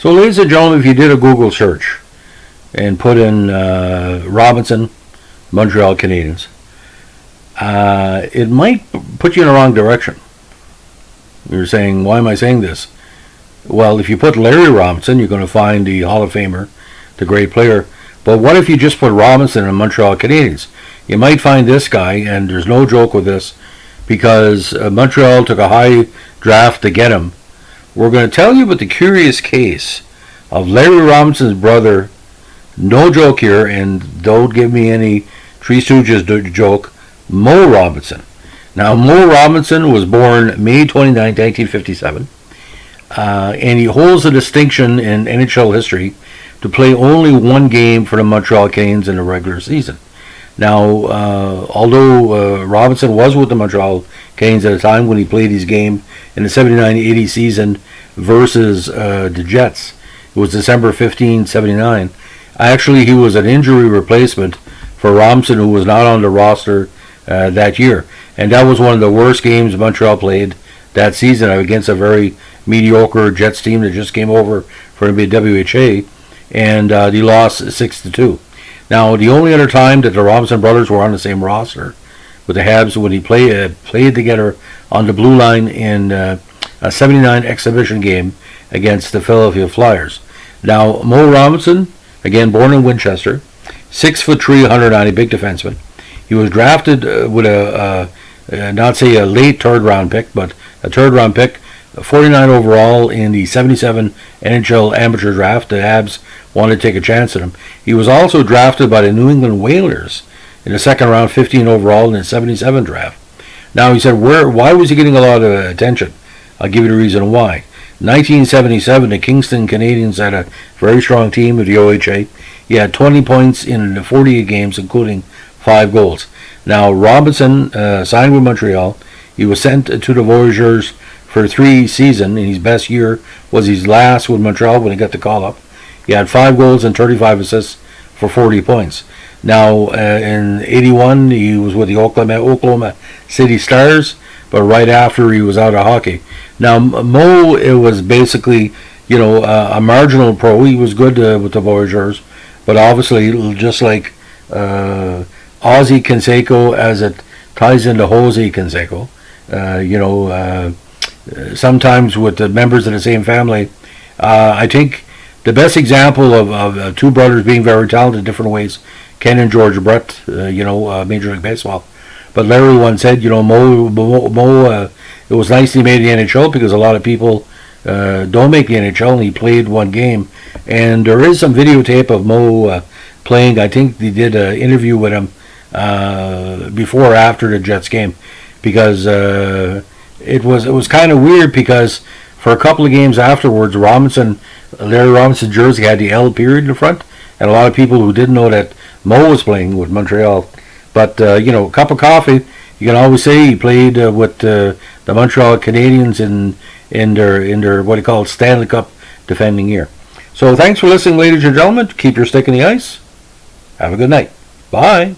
So, ladies and gentlemen, if you did a Google search and put in Robinson, Montreal Canadiens, it might put you in the wrong direction. You're saying, why am I saying this? Well, if you put Larry Robinson, you're going to find the Hall of Famer, the great player. But what if you just put Robinson and Montreal Canadiens? You might find this guy, and there's no joke with this, because Montreal took a high draft to get him. We're going to tell you about the curious case of Larry Robinson's brother. No joke here, and don't give me any Three Stooges joke. Mo Robinson. Now, Mo Robinson was born May 29, 1957, and he holds the distinction in NHL history to play only one game for the Montreal Canadiens in the regular season. Now, although Robinson was with the Montreal Canadiens at a time when he played his game in the 79-80 season versus the Jets, it was December 15, 79. Actually, he was an injury replacement for Robinson, who was not on the roster that year. And that was one of the worst games Montreal played that season against a very mediocre Jets team that just came over for the WHA, and they lost 6-2. Now, the only other time that the Robinson brothers were on the same roster with the Habs when he played together on the blue line in a 79 exhibition game against the Philadelphia Flyers. Now, Mo Robinson, again born in Winchester, 6'3", 190, big defenseman. He was drafted with not say a late third round pick, but a third round pick, 49 overall in the 77 NHL amateur draft. The Habs wanted to take a chance at him. He was also drafted by the New England Whalers in the second round, 15 overall in the 77 draft. Now, he said, why was he getting a lot of attention? I'll give you the reason why. 1977, the Kingston Canadiens had a very strong team of the OHA. He had 20 points in 48 games, including 5 goals. Now, Robinson signed with Montreal. He was sent to the Voyageurs for 3 seasons, and his best year was his last with Montreal when he got the call-up. He had 5 goals and 35 assists for 40 points. Now, in 81, he was with the Oklahoma City Stars, but right after he was out of hockey. Now, Mo, it was basically, a marginal pro. He was good with the Voyageurs, but obviously, just like Ozzie Canseco, as it ties into Jose Canseco, sometimes with the members of the same family. I think the best example of two brothers being very talented in different ways, Ken and George Brett, Major League Baseball. But Larry once said, Mo, it was nice he made the NHL because a lot of people don't make the NHL, and he played one game. And there is some videotape of Mo playing. I think they did an interview with him before or after the Jets game, because it was kind of weird, because for a couple of games afterwards, Larry Robinson's jersey had the L period in front, and a lot of people who didn't know that Mo was playing with Montreal. But a cup of coffee, you can always say he played with the Montreal Canadiens in their what do you call it, Stanley Cup defending year. So thanks for listening, ladies and gentlemen. Keep your stick in the ice. Have a good night. Bye.